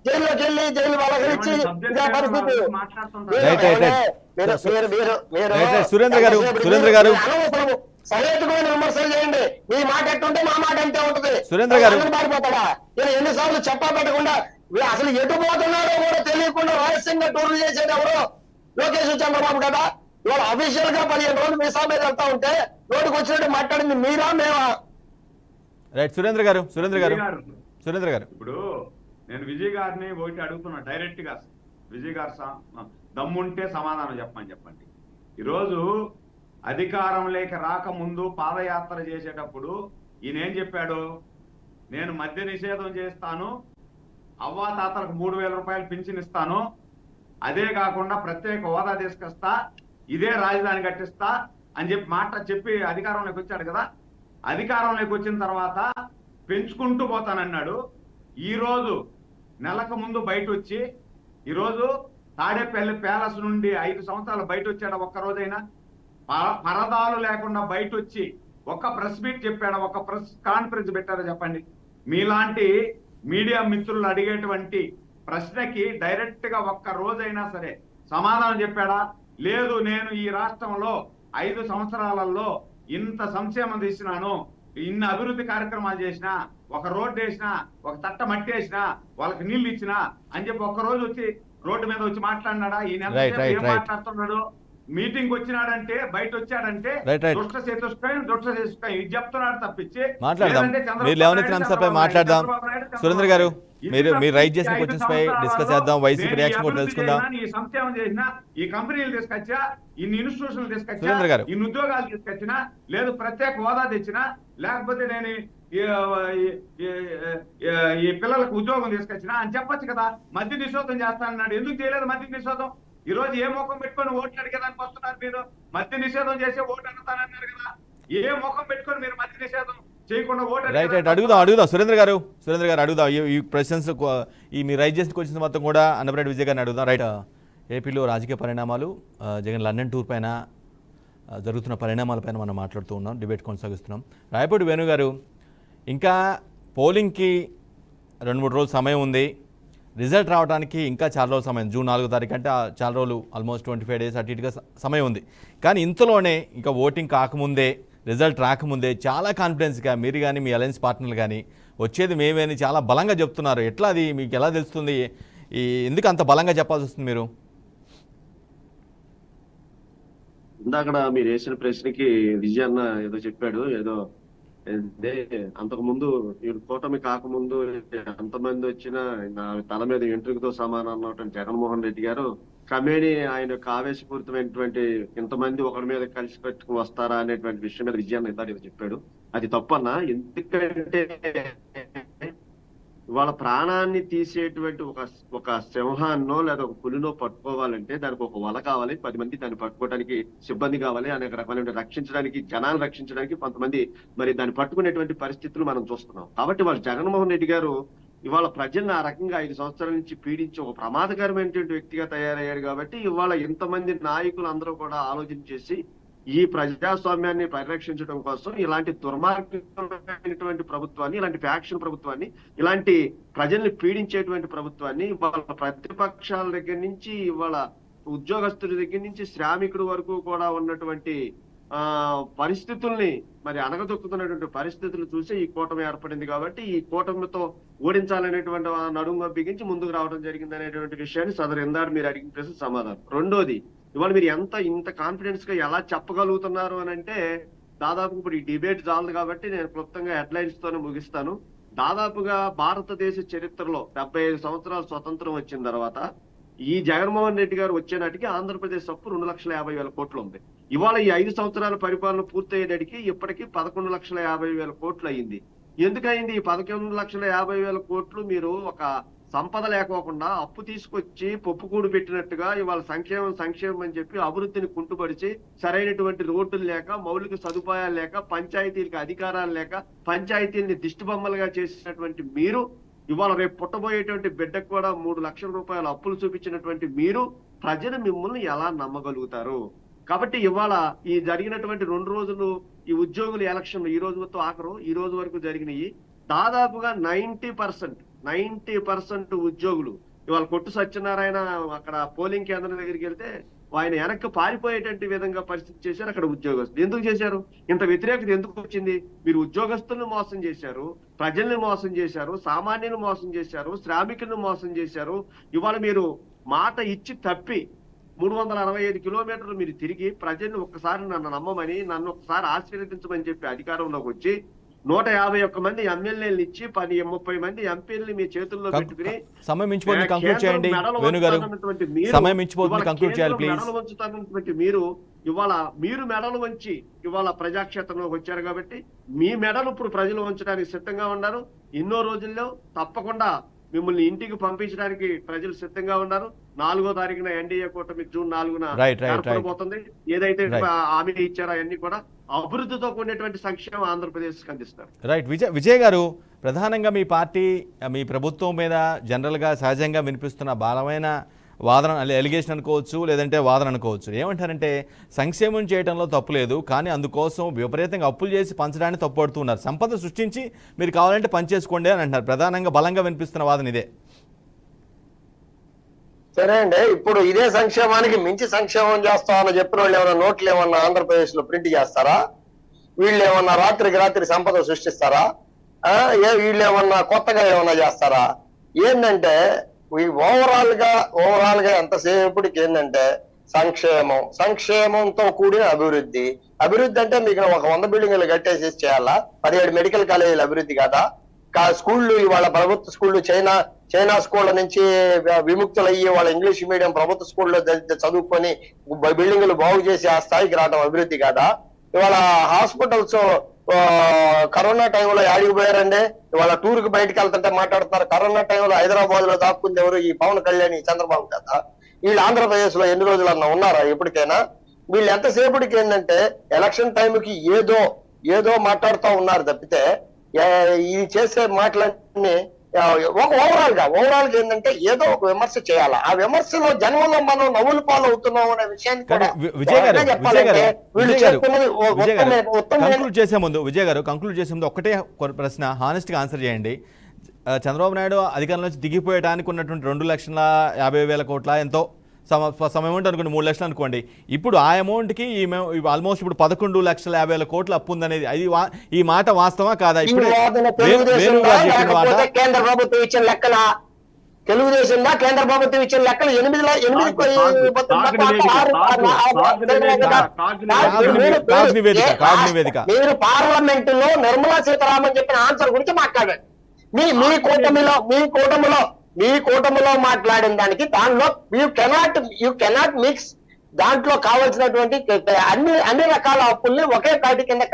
S3: జైల్లోకి వెళ్ళి జైలు వాళ్ళకి పరిస్థితి.
S1: సురేంద్ర గారు
S3: సహేతుకమైన విమర్శలు చేయండి. మీ మాట ఎట్టుంటే మా మాట అంతే ఉంటుంది.
S1: సురేంద్ర గారు
S3: పారిపోతాడా? నేను ఎన్నిసార్లు చెప్పా పెట్టకుండా అసలు ఎటు పోతున్నాడో కూడా తెలియకుండా రహస్యంగా టూర్లు చేసేది ఎవరు? లోకేష్ చంద్రబాబు కదా. ఇవాళ అఫీషియల్ గా 15 రోజులు మీసా మీద వెళ్తా ఉంటే నోటికి వచ్చినట్టు మాట్లాడింది మీరా మేమా?
S1: రైట్ సురేంద్ర గారు
S2: ఇప్పుడు నేను విజయ్ గారిని ఒకటి అడుగుతున్నా డైరెక్ట్ గా. విజయ్ గారు దమ్ముంటే సమాధానం చెప్పండి. ఈరోజు అధికారంలోకి రాకముందు పాదయాత్ర చేసేటప్పుడు ఈయన ఏం చెప్పాడు? నేను మద్య నిషేధం చేస్తాను, అవ్వాతాతలకు 3,000 రూపాయలు పింఛన్ ఇస్తాను, అదే కాకుండా ప్రత్యేక హోదా తీసుకొస్తా, ఇదే రాజధాని కట్టిస్తా అని చెప్పి అధికారంలోకి వచ్చాడు కదా. అధికారంలోకి వచ్చిన తర్వాత పెంచుకుంటూ పోతానన్నాడు. ఈ రోజు నెలకు ముందు బయట వచ్చి ఈరోజు తాడేపల్లి ప్యాలెస్ నుండి 5 సంవత్సరాలు బయట వచ్చాడు. ఒక్క రోజైనా పరదాలు లేకుండా బయట వచ్చి ఒక్క ప్రెస్ మీట్ చెప్పాడా? ఒక్క ప్రెస్ కాన్ఫరెన్స్ పెట్టారా చెప్పండి? మీలాంటి మీడియా మిత్రులు అడిగేటువంటి ప్రశ్నకి డైరెక్ట్ గా ఒక్క రోజైనా సరే సమాధానం చెప్పాడా? లేదు, నేను ఈ రాష్ట్రంలో 5 సంవత్సరాలలో ఇంత సంక్షేమం తీసినాను, ఇన్ని అభివృద్ధి కార్యక్రమాలు చేసినా, ఒక రోడ్డు వేసినా, ఒక తట్ట మట్టి వేసినా, వాళ్ళకి నీళ్లు ఇచ్చినా అని చెప్పి ఒక్క రోజు వచ్చి రోడ్డు మీద వచ్చి మాట్లాడినాడా? ఈయన ఏం మాట్లాడుతున్నాడు? మీటింగ్ వచ్చినాడంటే బయట వచ్చాడంటే దుష్ట చతుష్టయం ఇది చెప్తున్నాడు తప్పించి
S1: మాట్లాడదాం. మీరు లేవనెత్తిన అంశాలపై మాట్లాడదాం. సురేంద్ర గారు మీరు రైట్ చేసిన క్వశ్చన్స్ పై డిస్కస్ చేద్దాం. వైసీపీ రియాక్షన్ కూడా తెలుసుకుందాం.
S2: ఈ సంక్షేమం చేసినా, ఈ కంపెనీలు తీసుకొచ్చా, ఇన్ని ఇన్స్టిట్యూషన్లు తీసుకొచ్చా,
S1: సురేంద్ర గారు
S2: ఇన్ని ఉద్యోగాలు తీసుకొచ్చినా, లేదు ప్రత్యేక హోదా తెచ్చినా, లేకపోతే నేను ఈ పిల్లలకు ఉద్యోగం తీసుకొచ్చినా అని చెప్పొచ్చు కదా. మద్య నిషేధం చేస్తానన్నాడు, ఎందుకు చేయలేదు మద్య నిషేధం? ఈ రోజు ఏ ముఖం పెట్టుకొని ఓట్లు అడిగేదానికి వస్తున్నారు మీరు? మద్య నిషేధం చేసే ఓటు అడుగుతానన్నారు కదా. ఏ ముఖం పెట్టుకొని మీరు మద్య నిషేధం చేయకుండా ఓటు
S1: అడుగుదాం. సురేంద్ర గారు అడుగుదాం. ఈ క్వశ్చన్స్ మీరు రైట్ చేసిన క్వశ్చన్స్ మొత్తం కూడా అన్నపరెడ్డి విజయ్ గారిని అడుగుదాం. రైట్, ఏపీలో రాజకీయ పరిణామాలు, జగన్ లండన్ టూర్ పైన జరుగుతున్న పరిణామాలపైన మనం మాట్లాడుతూ ఉన్నాం, డిబేట్ కొనసాగిస్తున్నాం. రాయపూడి వేణు గారు, ఇంకా పోలింగ్కి 2-3 రోజులు సమయం ఉంది. రిజల్ట్ రావడానికి ఇంకా చాలా రోజులు సమయం, జూన్ 4వ తారీఖు అంటే చాలా రోజులు, ఆల్మోస్ట్ 25 డేస్ అటు ఇటుగా సమయం ఉంది. కానీ ఇంతలోనే ఇంకా ఓటింగ్ కాకముందే, రిజల్ట్ రాకముందే చాలా కాన్ఫిడెన్స్గా మీరు కానీ మీ అలయన్స్ పార్ట్నర్లు కానీ వచ్చేది మేమే అని చాలా బలంగా చెప్తున్నారు. ఎట్లా అది మీకు ఎలా తెలుస్తుంది? ఎందుకు అంత బలంగా చెప్పాల్సి వస్తుంది మీరు?
S4: ఇందాకడ మీరు వేసిన ప్రశ్నకి విజయ్ అన్న ఏదో చెప్పాడు, ఏదో అంతకు ముందు కూటమి కాకముందు ఎంతమంది వచ్చినా తల మీద ఎంట్రుకతో సమానం అన్నటువంటి జగన్మోహన్ రెడ్డి గారు క్రమేణీ ఆయన యొక్క ఆవేశపూరితమైనటువంటి ఇంతమంది ఒకరి మీద కలిసి కట్టుకుని వస్తారా అనేటువంటి విషయం మీద విజయాన్ని ఇద్దరు చెప్పాడు. అది తప్పన్నా. ఎందుకంటే వాళ్ళ ప్రాణాన్ని తీసేటువంటి ఒక సింహాన్నో లేదా ఒక పులినో పట్టుకోవాలంటే దానికి ఒక వల కావాలి, 10 మంది దాన్ని పట్టుకోవడానికి సిబ్బంది కావాలి, అనేక రకాల రక్షించడానికి, జనాన్ని రక్షించడానికి కొంతమంది మరి దాన్ని పట్టుకునేటువంటి పరిస్థితులు మనం చూస్తున్నాం. కాబట్టి వాళ్ళు జగన్మోహన్ రెడ్డి గారు ఇవాళ ప్రజల్ని ఆ రకంగా 5 సంవత్సరాల నుంచి పీడించి ఒక ప్రమాదకరమైనటువంటి వ్యక్తిగా తయారయ్యారు. కాబట్టి ఇవాళ ఇంతమంది నాయకులు అందరూ కూడా ఆలోచన చేసి ఈ ప్రజాస్వామ్యాన్ని పరిరక్షించడం కోసం ఇలాంటి దుర్మార్గమైనటువంటి ప్రభుత్వాన్ని, ఇలాంటి ఫ్యాక్షన్ ప్రభుత్వాన్ని, ఇలాంటి ప్రజల్ని పీడించేటువంటి ప్రభుత్వాన్ని వాళ్ళ ప్రతిపక్షాల దగ్గర నుంచి ఇవాళ ఉద్యోగస్తుల దగ్గర నుంచి శ్రామికుడి వరకు కూడా ఉన్నటువంటి పరిస్థితుల్ని మరి అణగదొక్కుతున్నటువంటి పరిస్థితులు చూసి ఈ కూటమి ఏర్పడింది. కాబట్టి ఈ కూటమితో ఓడించాలనేటువంటి నడుము బిగించి ముందుకు రావడం జరిగింది అనేటువంటి విషయాన్ని సదరు ఇందాడు మీరు అడిగిన ప్రశ్న సమాధానం. రెండోది, ఇవాళ మీరు ఇంత కాన్ఫిడెన్స్ గా ఎలా చెప్పగలుగుతున్నారు అని అంటే, దాదాపు ఇప్పుడు ఈ డిబేట్ చాలదు కాబట్టి నేను క్లుప్తంగా హెడ్లైన్స్ తోనే ముగిస్తాను. దాదాపుగా భారతదేశ చరిత్రలో 75 సంవత్సరాలు స్వతంత్రం వచ్చిన తర్వాత ఈ జగన్మోహన్ రెడ్డి గారు వచ్చే నాటికి ఆంధ్రప్రదేశ్ అప్పు 2,50,000 కోట్లు ఉంది. ఇవాళ ఈ 5 సంవత్సరాల పరిపాలన పూర్తయ్యేటికి ఇప్పటికీ 11,50,000 కోట్లు అయింది. ఎందుకయింది ఈ 11,50,000 కోట్లు? మీరు ఒక సంపద లేకోకుండా అప్పు తీసుకొచ్చి పప్పుకూడు పెట్టినట్టుగా ఇవాళ సంక్షేమం అని చెప్పి అభివృద్ధిని కుంటుపరిచి, సరైనటువంటి రోడ్లు లేక, మౌలిక సదుపాయాలు లేక, పంచాయతీలకు అధికారాలు లేక, పంచాయతీల్ని దిష్టి బొమ్మలుగా చేసినటువంటి మీరు ఇవాళ రేపు పుట్టబోయేటువంటి బిడ్డకు కూడా 3 లక్షల రూపాయల అప్పులు చూపించినటువంటి మీరు ప్రజలు మిమ్మల్ని ఎలా నమ్మగలుగుతారు? కాబట్టి ఇవాళ ఈ జరిగినటువంటి 2 రోజులు ఈ ఉద్యోగుల ఎలక్షన్ ఈ రోజుతో ఆఖరు, ఈ రోజు వరకు జరిగినాయి. దాదాపుగా 90% ఉద్యోగులు ఇవాళ కొట్టు సత్యనారాయణ అక్కడ పోలింగ్ కేంద్రం దగ్గరికి వెళ్తే ఆయన వెనక్కి పారిపోయేటువంటి విధంగా పరిస్థితి చేశారు అక్కడ ఉద్యోగస్తులు. ఎందుకు చేశారు? ఇంత వ్యతిరేకత ఎందుకు వచ్చింది? మీరు ఉద్యోగస్తులను మోసం చేశారు, ప్రజల్ని మోసం చేశారు, సామాన్యులను మోసం చేశారు, శ్రామికులను మోసం చేశారు. ఇవాళ మీరు మాట ఇచ్చి తప్పి 365 కిలోమీటర్లు మీరు తిరిగి ప్రజల్ని ఒక్కసారి నన్ను నమ్మమని, నన్ను ఒక్కసారి ఆశీర్వదించమని చెప్పి అధికారంలోకి వచ్చి 151 మంది ఎమ్మెల్యేలు ఇచ్చి 30 మంది ఎంపీలని మీ చేతుల్లో పెట్టుకుని
S1: సమయం మించిపోతుంది, కంక్లూడ్ చేయండి వేణు గారు. సమయం మించిపోతుంది, కంక్లూడ్ చేయాలి ప్లీజ్.
S4: మెడలు వంచుతానటువంటి మీరు ఇవాళ మెడలు వంచి ఇవాళ ప్రజాక్షేత్రంలోకి వచ్చారు కాబట్టి మీ మెడలు ఇప్పుడు ప్రజలు వంచడానికి సిద్ధంగా ఉన్నారు. ఎన్నో రోజుల్లో తప్పకుండా మిమ్మల్ని ఇంటికి పంపించడానికి ప్రజలు సిద్ధంగా ఉన్నారు. 4వ తారీఖున ఎన్డీఏ కూటమి జూన్ 4న ఏర్పడబోతుంది. ఏదైతే హామీ ఇచ్చారో అవన్నీ కూడా అభివృద్ధితో కూడినటువంటి సంక్షేమం ఆంధ్రప్రదేశ్ అందిస్తారు.
S1: రైట్. విజయ్ గారు, ప్రధానంగా మీ పార్టీ మీ ప్రభుత్వం మీద జనరల్గా సహజంగా వినిపిస్తున్న బలమైన వాదన, ఎలిగేషన్ అనుకోవచ్చు, లేదంటే వాదన అనుకోవచ్చు. ఏమంటారంటే సంక్షేమం చేయడంలో తప్పు లేదు, కానీ అందుకోసం విపరీతంగా అప్పులు చేసి పంచడానికి తప్పుపడుతున్నారు. సంపద సృష్టించి మీరు కావాలంటే పనిచేసుకోండి అని అంటున్నారు. ప్రధానంగా బలంగా వినిపిస్తున్న వాదన ఇదే.
S3: సరే అండి, ఇప్పుడు ఇదే సంక్షేమానికి మించి సంక్షేమం చేస్తామని చెప్పిన వాళ్ళు ఏమన్నా నోట్లు ఏమన్నా ఆంధ్రప్రదేశ్ లో ప్రింట్ చేస్తారా? వీళ్ళు ఏమన్నా రాత్రికి రాత్రి సంపద సృష్టిస్తారా? వీళ్ళు ఏమన్నా కొత్తగా ఏమన్నా చేస్తారా? ఏంటంటే ఓవరాల్ గా ఎంతసేపటికి ఏంటంటే సంక్షేమంతో కూడిన అభివృద్ధి అంటే మీకు ఒక 100 బిల్డింగ్లు కట్టేసి చేయాలా? 17 మెడికల్ కాలేజీల అభివృద్ధి కాదా? స్కూళ్ళు ఇవాళ ప్రభుత్వ స్కూళ్ళు చైనా స్కూళ్ళ నుంచి విముక్తులయ్యి వాళ్ళ ఇంగ్లీష్ మీడియం ప్రభుత్వ స్కూల్లో చదువుకొని బిల్డింగ్లు బాగు చేసి ఆ స్థాయికి రావడం అభివృద్ధి కాదా? ఇవాళ హాస్పిటల్స్ కరోనా టైంలో యాడికి పోయారండి? ఇవాళ టూర్ కి బయటకు వెళ్తుంటే మాట్లాడుతున్నారు. కరోనా టైంలో హైదరాబాద్ లో దాక్కుంది ఎవరు? ఈ పవన్ కళ్యాణ్, చంద్రబాబు కదా. వీళ్ళు ఆంధ్రప్రదేశ్ లో ఎన్ని రోజులన్నా ఉన్నారా ఎప్పటికైనా? వీళ్ళు ఎంతసేపటికి ఏంటంటే ఎలక్షన్ టైంకి ఏదో మాట్లాడుతూ ఉన్నారు తప్పితే ఇది చేసే మాటలన్నీ ఓవరాల్ గా ఏంటంటే ఏదో ఒక విమర్శ చేయాలా. ఆ విమర్శలో జన్మలో మనం నవ్వులు పాలు అవుతున్నాం అనే విషయాన్ని
S1: కంక్లూడ్ చేసే ముందు ఒకటే ప్రశ్న హానెస్ట్ గా ఆన్సర్ చేయండి. చంద్రబాబు నాయుడు అధికారంలో నుంచి దిగిపోయడానికి ఉన్నటువంటి 2,50,000 కోట్ల ఎంతో అమౌంట్ అనుకోండి, 3 లక్షలు అనుకోండి. ఇప్పుడు ఆ అమౌంట్కి ఆల్మోస్ట్ ఇప్పుడు 11,50,000 కోట్ల అప్పు ఉందనేది ఈ మాట వాస్తవా కాదా? ఇప్పుడు
S3: కేంద్ర ప్రభుత్వం ఇచ్చిన లెక్కల తెలుగుదేశం కేంద్ర ప్రభుత్వం ఇచ్చిన లెక్కలు 8 మీరు పార్లమెంట్ లో నిర్మలా సీతారామన్ చెప్పిన ఆన్సర్ గురించి మాట్లాడండి. మీ కూటమిలో మాట్లాడిన దానికి దానిలో యూ కెనాట్ మిక్స్. దాంట్లో కావాల్సినటువంటి అన్ని రకాల అప్పుల్ని ఒకే తాటి కింద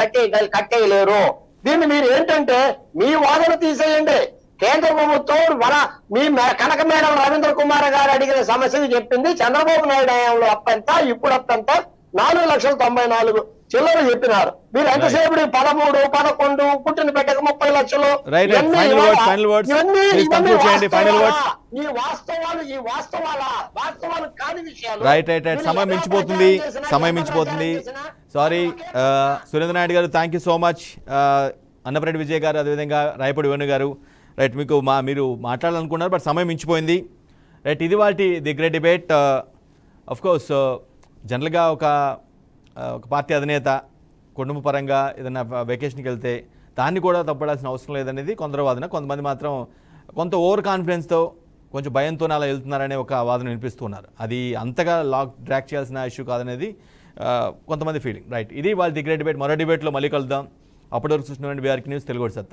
S3: కట్టేయలేరు. దీన్ని మీరు ఏంటంటే మీ వాదన తీసేయండి. కేంద్ర ప్రభుత్వం మీ కనక మేడం రవీంద్ర కుమార్ గారు అడిగిన సమస్యలు చెప్పింది. చంద్రబాబు నాయుడు హయాంలో అప్పంతా ఇప్పుడు అప్పంతా 4,94,000 చిల్లర చెప్పినారు. మీరు ఎంతసేపు 13, 11 పుట్టిన పెట్టక 30 లక్షలు. ఈ వాస్తవాలు కాని విషయాలు.
S1: సమయం మించిపోతుంది. సారీ సురేంద్ర నాయుడు గారు, thank you so much. Annapareddy Vijay గారు, అదేవిధంగా రాయపూడి వేణు గారు, రైట్, మీరు మాట్లాడాలనుకున్నారు బట్ సమయం మించిపోయింది. రైట్, ఇది వాటి the great debate. Of course జనరల్గా ఒక పార్టీ అధినేత కుటుంబ పరంగా ఏదైనా వెకేషన్కి వెళ్తే దాన్ని కూడా తప్పడాల్సిన అవసరం లేదనేది కొందరు వాదన. కొంతమంది మాత్రం కొంత ఓవర్ కాన్ఫిడెన్స్తో కొంచెం భయంతోనే అలా వెళ్తున్నారనే ఒక వాదన వినిపిస్తున్నారు. అది అంతగా డ్రాక్ చేయాల్సిన ఇష్యూ కాదనేది కొంతమంది ఫీలింగ్. రైట్, ఇది వాళ్ళ ది గ్రేట్ డిబేట్. మరో డిబేట్లో మళ్ళీ కలుద్దాం. అప్పటి వరకు చూసినటువంటి వీఆర్కే న్యూస్ తెలుగు సత్తా.